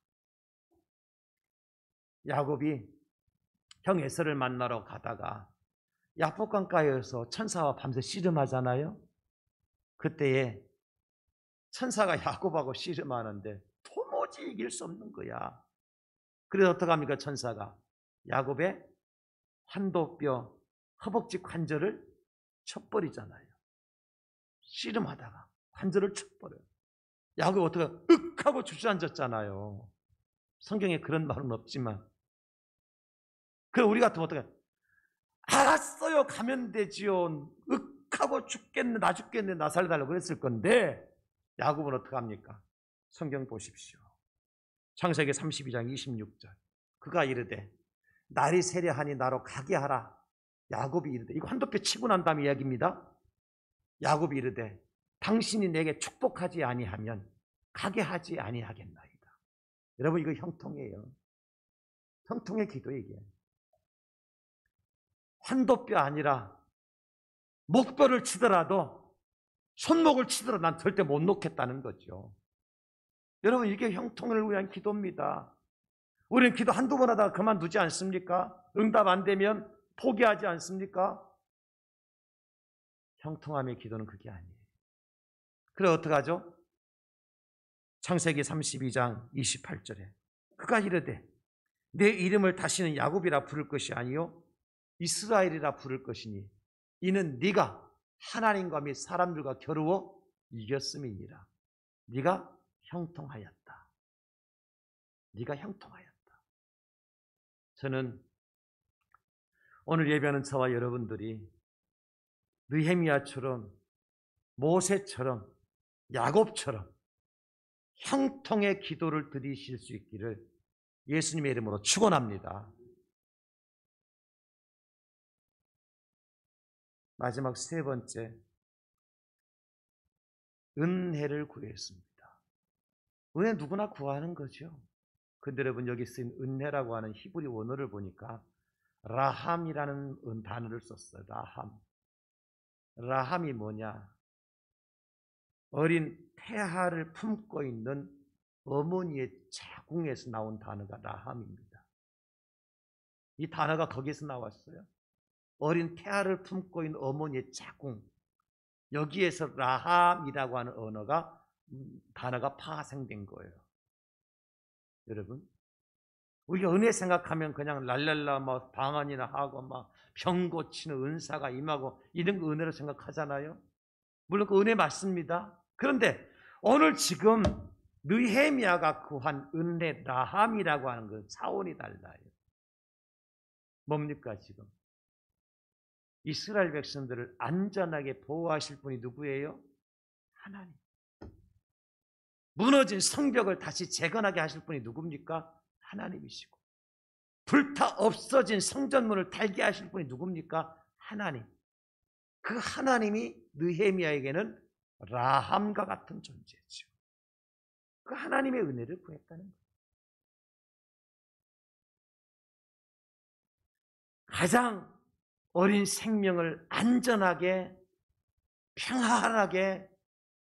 야곱이 형 에서를 만나러 가다가 야복강가에서 천사와 밤새 씨름하잖아요. 그때에 천사가 야곱하고 씨름하는데 도무지 이길 수 없는 거야. 그래서 어떡합니까? 천사가 야곱의 환도뼈, 허벅지 관절을 쳐버리잖아요. 씨름하다가 관절을 쳐버려요. 야곱이 어떻게 윽 하고 주저앉았잖아요. 성경에 그런 말은 없지만, 그래 우리 같으면 어떻게? 알았어요, 가면 되지요. 윽 하고 죽겠네, 나 죽겠네, 나 살려달라고 그랬을 건데, 야곱은 어떻게 합니까? 성경 보십시오. 창세기 32장 26절. 그가 이르되 날이 세려하니 나로 가게 하라. 야곱이 이르되, 이거 환도뼈 치고 난 다음 이야기입니다. 야곱이 이르되 당신이 내게 축복하지 아니하면 가게 하지 아니하겠나이다. 여러분, 이거 형통이에요. 형통의 기도. 이게 환도뼈 아니라 목뼈를 치더라도, 손목을 치더라도 난 절대 못 놓겠다는 거죠. 여러분, 이게 형통을 위한 기도입니다. 우리는 기도 한두 번 하다가 그만두지 않습니까? 응답 안 되면 포기하지 않습니까? 형통함의 기도는 그게 아니에요. 그래 어떡하죠? 창세기 32장 28절에 그가 이르되 내 이름을 다시는 야곱이라 부를 것이 아니요 이스라엘이라 부를 것이니 이는 네가 하나님과 및 사람들과 겨루어 이겼음이니라. 네가 형통하였다. 네가 형통하였다. 저는 오늘 예배하는 저와 여러분들이 느헤미야처럼, 모세처럼, 야곱처럼 형통의 기도를 드리실 수 있기를 예수님의 이름으로 축원합니다. 마지막 세 번째, 은혜를 구했습니다. 은혜 누구나 구하는 거죠. 근데 여러분, 여기 쓰인 은혜라고 하는 히브리 원어를 보니까 라함이라는 단어를 썼어요. 라함. 라함이 뭐냐? 어린 태아를 품고 있는 어머니의 자궁에서 나온 단어가 라함입니다. 이 단어가 거기서 나왔어요. 어린 태아를 품고 있는 어머니의 자궁, 여기에서 라함이라고 하는 단어가 파생된 거예요. 여러분, 우리가 은혜 생각하면 그냥 랄랄라 뭐 방언이나 하고 막 병 고치는 은사가 임하고 이런 거 은혜로 생각하잖아요. 물론 그 은혜 맞습니다. 그런데 오늘 지금 느헤미야가 구한 은혜 라함이라고 하는 건 차원이 달라요. 뭡니까? 지금 이스라엘 백성들을 안전하게 보호하실 분이 누구예요? 하나님. 무너진 성벽을 다시 재건하게 하실 분이 누굽니까? 하나님이시고, 불타 없어진 성전문을 달게 하실 분이 누굽니까? 하나님. 그 하나님이 느헤미야에게는 라함과 같은 존재죠. 그 하나님의 은혜를 구했다는 거예요. 가장 어린 생명을 안전하게 평안하게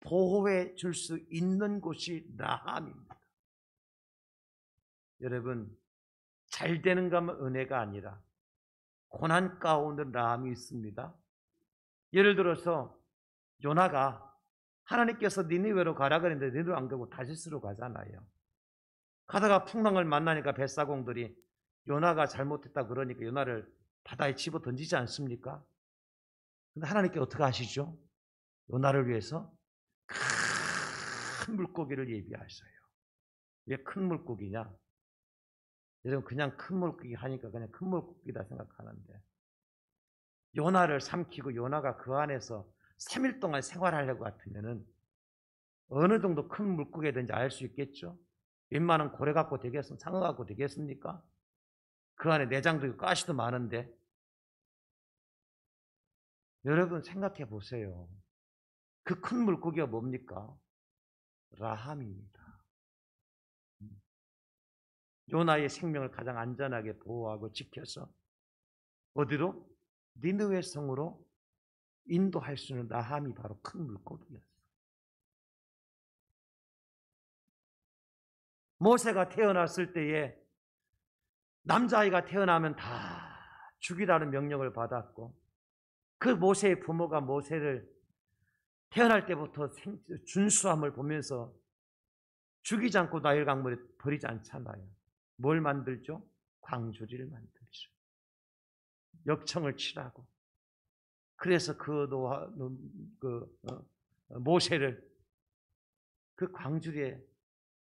보호해 줄 수 있는 곳이 라함입니다. 여러분, 잘 되는 것만 은혜가 아니라 고난 가운데 라함이 있습니다. 예를 들어서 요나가 하나님께서 니느웨로 가라 그랬는데 니느웨 안 가고 다시스로 가잖아요. 가다가 풍랑을 만나니까 뱃사공들이 요나가 잘못했다 그러니까 요나를 바다에 집어 던지지 않습니까? 근데 하나님께 어떻게 하시죠? 요나를 위해서 큰 물고기를 예비하셔요. 왜 큰 물고기냐? 여러분 그냥 큰 물고기 하니까 그냥 큰 물고기다 생각하는데 요나를 삼키고 요나가 그 안에서 3일 동안 생활하려고 같으면은 어느 정도 큰 물고기든지 알 수 있겠죠. 웬만한 고래 갖고 되겠습니까? 상어 갖고 되겠습니까? 그 안에 내장도 있고 가시도 많은데 여러분 생각해 보세요. 그 큰 물고기가 뭡니까? 라함입니다. 요나의 생명을 가장 안전하게 보호하고 지켜서 어디로? 니느웨 성으로 인도할 수 있는 라함이 바로 큰 물고기였어요. 모세가 태어났을 때에 남자아이가 태어나면 다 죽이라는 명령을 받았고 그 모세의 부모가 모세를 태어날 때부터 준수함을 보면서 죽이지 않고 나일 강물에 버리지 않잖아요. 뭘 만들죠? 광주리를 만들죠. 역청을 치라고. 그래서 모세를 그 광주리에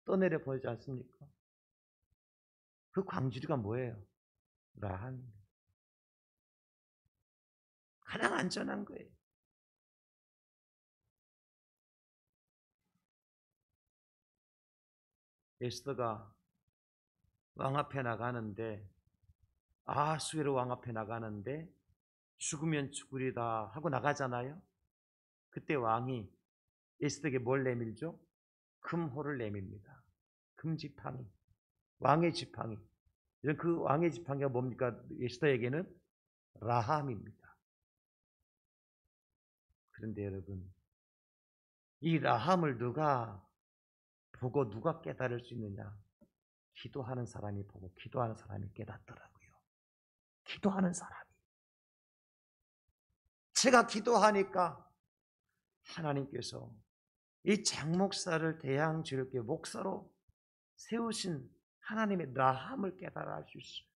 떠내려 보내지 않습니까? 그 광주리가 뭐예요? 라함입니다. 가장 안전한 거예요. 에스더가 왕 앞에 나가는데 아하수에로 왕 앞에 나가는데 죽으면 죽으리다 하고 나가잖아요. 그때 왕이 에스더에게 뭘 내밀죠? 금호를 내밉니다. 금지팡이, 왕의 지팡이. 그 왕의 지팡이가 뭡니까? 에스더에게는 라함입니다. 그런데 여러분, 이 라함을 누가 보고 누가 깨달을 수 있느냐? 기도하는 사람이 보고 기도하는 사람이 깨닫더라고요. 기도하는 사람이. 제가 기도하니까 하나님께서 이 장목사를 대양지교회 목사로 세우신 하나님의 라함을 깨달아 알 수 있어요.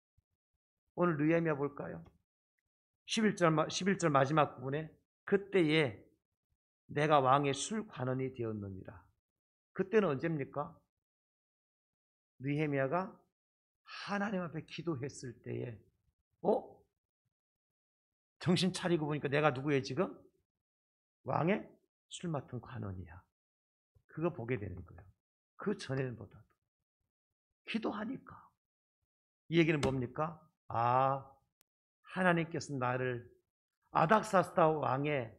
오늘 느헤미야 볼까요? 11절 마지막 부분에 그때에 내가 왕의 술관원이 되었느니라. 그때는 언제입니까? 느헤미야가 하나님 앞에 기도했을 때에 정신 차리고 보니까 내가 누구예요 지금? 왕의 술 맡은 관원이야. 그거 보게 되는 거예요. 그 전에는 보다도 기도하니까 이 얘기는 뭡니까? 하나님께서 나를 아닥사스다 왕의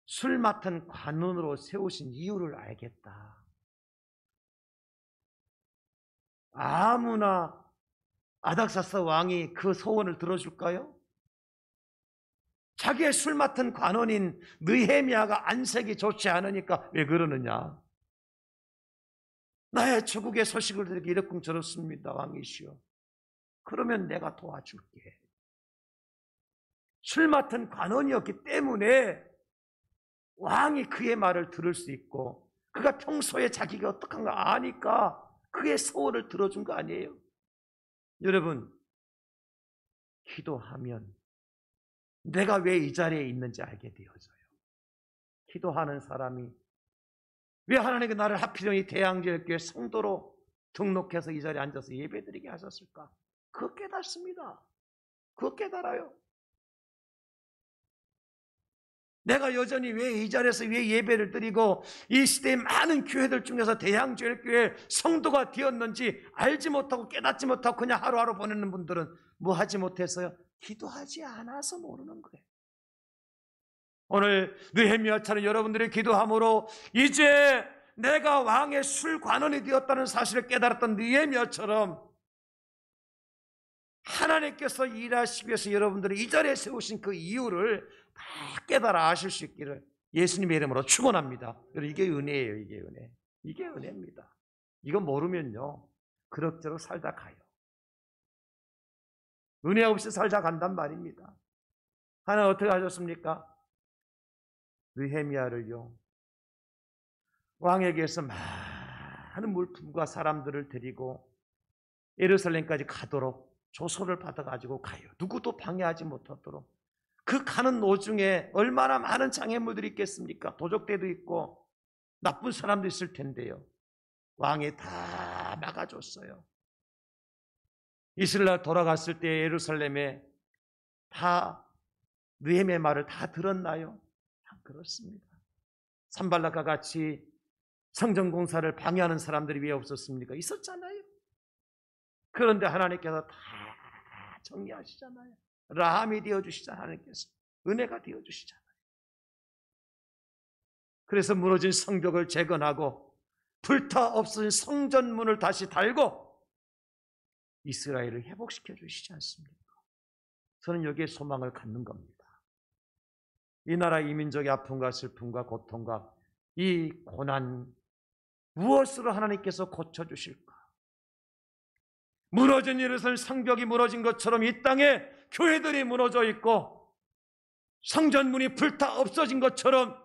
술 맡은 관원으로 세우신 이유를 알겠다. 아무나 아닥사스다 왕이 그 소원을 들어줄까요? 자기의 술 맡은 관원인 느헤미야가 안색이 좋지 않으니까 왜 그러느냐? 나의 조국의 소식을 들으니 이렇쿵저렇습니다 왕이시여. 그러면 내가 도와줄게. 술 맡은 관원이었기 때문에 왕이 그의 말을 들을 수 있고 그가 평소에 자기가 어떡한가 아니까 그의 소원을 들어준 거 아니에요? 여러분, 기도하면 내가 왜 이 자리에 있는지 알게 되어져요. 기도하는 사람이 왜 하나님께 나를 하필이면 이 대양제일교회 성도로 등록해서 이 자리에 앉아서 예배드리게 하셨을까? 그거 깨닫습니다. 그거 깨달아요. 내가 여전히 왜 이 자리에서 왜 예배를 드리고 이 시대의 많은 교회들 중에서 대양제일교회 성도가 되었는지 알지 못하고 깨닫지 못하고 그냥 하루하루 보내는 분들은 뭐 하지 못해서요? 기도하지 않아서 모르는 거예요. 오늘 느헤미야처럼 여러분들이 기도함으로 이제 내가 왕의 술관원이 되었다는 사실을 깨달았던 느헤미야처럼 하나님께서 일하시기 위해서 여러분들이 이 자리에 세우신 그 이유를 다 깨달아 아실 수 있기를 예수님의 이름으로 축원합니다. 이게 은혜예요. 이게 은혜. 이게 은혜입니다. 이거 모르면요 그럭저럭 살다 가요. 은혜 없이 살다 간단 말입니다. 하나님 어떻게 하셨습니까? 느헤미야를요 왕에게서 많은 물품과 사람들을 데리고 예루살렘까지 가도록 조소를 받아가지고 가요. 누구도 방해하지 못하도록. 그 가는 도중에 얼마나 많은 장애물들이 있겠습니까? 도적대도 있고 나쁜 사람도 있을 텐데요. 왕이 다 막아줬어요. 이스라엘 돌아갔을 때 예루살렘에 다 느헤미야의 말을 다 들었나요? 그렇습니다. 산발락과 같이 성전 공사를 방해하는 사람들이 왜 없었습니까? 있었잖아요. 그런데 하나님께서 다 정리하시잖아요. 라함이 되어주시잖아요. 하나님께서 은혜가 되어주시잖아요. 그래서 무너진 성벽을 재건하고 불타 없어진 성전문을 다시 달고 이스라엘을 회복시켜 주시지 않습니까? 저는 여기에 소망을 갖는 겁니다. 이 나라 이민족의 아픔과 슬픔과 고통과 이 고난, 무엇으로 하나님께서 고쳐주실까? 무너진 예루살렘 성벽이 무너진 것처럼 이 땅에 교회들이 무너져 있고 성전문이 불타 없어진 것처럼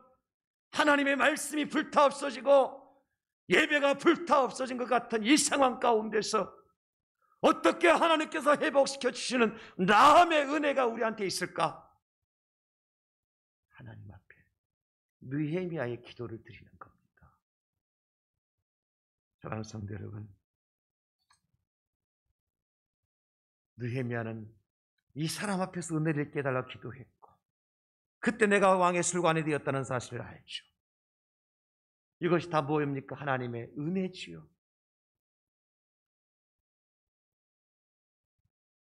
하나님의 말씀이 불타 없어지고 예배가 불타 없어진 것 같은 이 상황 가운데서 어떻게 하나님께서 회복시켜 주시는 라함의 은혜가 우리한테 있을까? 하나님 앞에 느헤미야의 기도를 드리는 겁니다. 사랑하는 성도 여러분, 느헤미야는 이 사람 앞에서 은혜를 깨달아 기도했고 그때 내가 왕의 술관이 되었다는 사실을 알죠. 이것이 다 뭐입니까? 하나님의 은혜지요.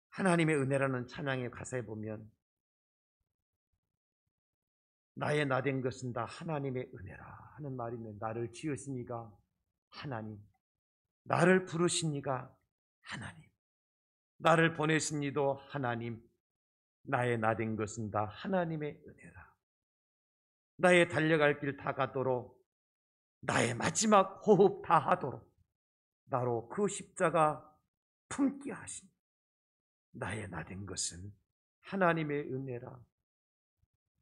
하나님의 은혜라는 찬양의 가사에 보면 나의 나된 것은 다 하나님의 은혜라 하는 말이 있는데, 나를 지으신 이가 하나님, 나를 부르신 이가 하나님, 나를 보내신 이도 하나님, 나의 나된 것은 다 하나님의 은혜라. 나의 달려갈 길 다 가도록, 나의 마지막 호흡 다 하도록 나로 그 십자가 품게 하신 나의 나된 것은 하나님의 은혜라.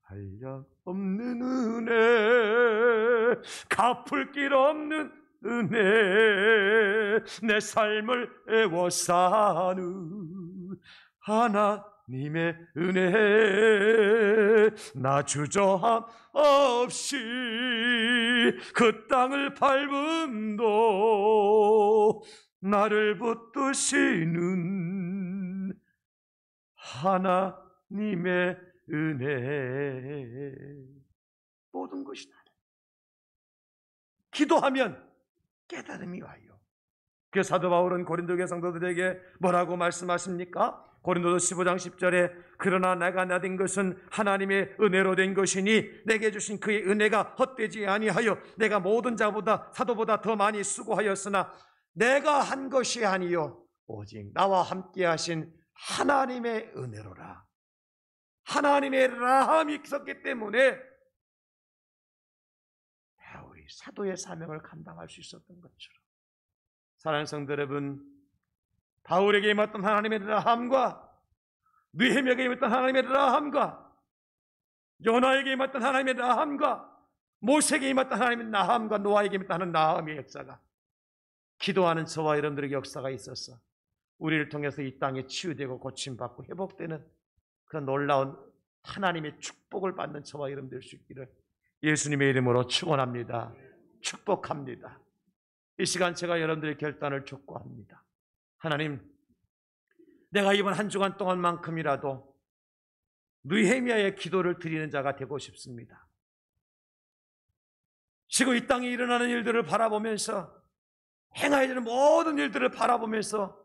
한량없는 은혜, 갚을 길 없는 은혜, 내 삶을 애워사는 하나님의 은혜. 나 주저함 없이 그 땅을 밟음도 나를 붙드시는 하나님의 은혜. 모든 것이 다 기도하면 깨달음이 와요. 그 사도 바울은 고린도 교회 성도들에게 뭐라고 말씀하십니까? 고린도서 15장 10절에 그러나 내가 나된 것은 하나님의 은혜로 된 것이니 내게 주신 그의 은혜가 헛되지 아니하여 내가 모든 자보다 사도보다 더 많이 수고하였으나 내가 한 것이 아니요 오직 나와 함께 하신 하나님의 은혜로라. 하나님의 라함이 있었기 때문에 바울이 사도의 사명을 감당할 수 있었던 것처럼, 사랑하는 성도 여러분, 바울에게 임했던 하나님의 라함과 느헤미야에게 임했던 하나님의 라함과 요나에게 임했던 하나님의 라함과 모세에게 임했던 하나님의 라함과 노아에게 임했던 라함의 역사가, 기도하는 저와 여러분들에게 역사가 있어서 우리를 통해서 이 땅에 치유되고 고침받고 회복되는 그런 놀라운 하나님의 축복을 받는 저와 여러분 될 수 있기를 예수님의 이름으로 축원합니다. 축복합니다. 이 시간 제가 여러분들의 결단을 촉구합니다. 하나님, 내가 이번 한 주간 동안만큼이라도 느헤미야의 기도를 드리는 자가 되고 싶습니다. 지금 이 땅에 일어나는 일들을 바라보면서, 행하여야 되는 모든 일들을 바라보면서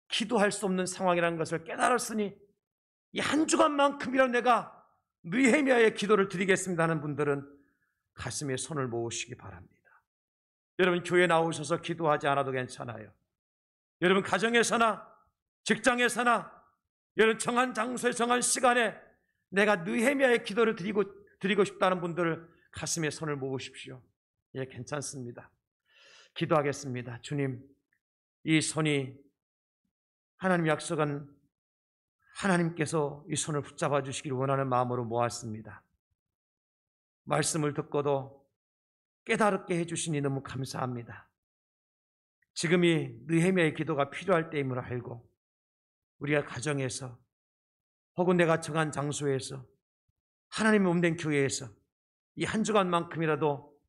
기도할 수 없는 상황이라는 것을 깨달았으니 이 한 주간만큼이라도 내가 느헤미야의 기도를 드리겠습니다 하는 분들은 가슴에 손을 모으시기 바랍니다. 여러분 교회 나오셔서 기도하지 않아도 괜찮아요. 여러분 가정에서나 직장에서나 여러분 정한 장소에 정한 시간에 내가 느헤미야의 기도를 드리고 싶다는 분들 가슴에 손을 모으십시오. 예, 괜찮습니다. 기도하겠습니다. 주님, 이 손이 하나님 약속은 하나님께서 이 손을 붙잡아 주시기를 원하는 마음으로 모았습니다. 말씀을 듣고도 깨달게 해주시니 너무 감사합니다. 지금이 느헤미야의 기도가 필요할 때임을 알고 우리가 가정에서 혹은 내가 정한 장소에서 하나님의 몸된 교회에서 이 한 주간만큼이라도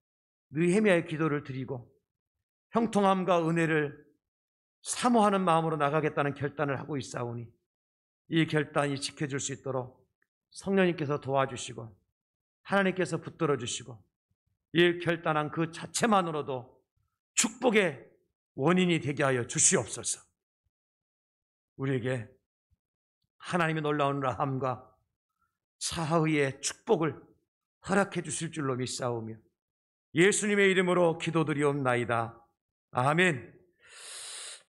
느헤미야의 기도를 드리고 형통함과 은혜를 사모하는 마음으로 나가겠다는 결단을 하고 있사오니 이 결단이 지켜질 수 있도록 성령님께서 도와주시고 하나님께서 붙들어 주시고 이 결단한 그 자체만으로도 축복의 원인이 되게 하여 주시옵소서. 우리에게 하나님의 놀라운 라함과 사하의 축복을 허락해 주실 줄로 믿사오며 예수님의 이름으로 기도드리옵나이다. 아멘.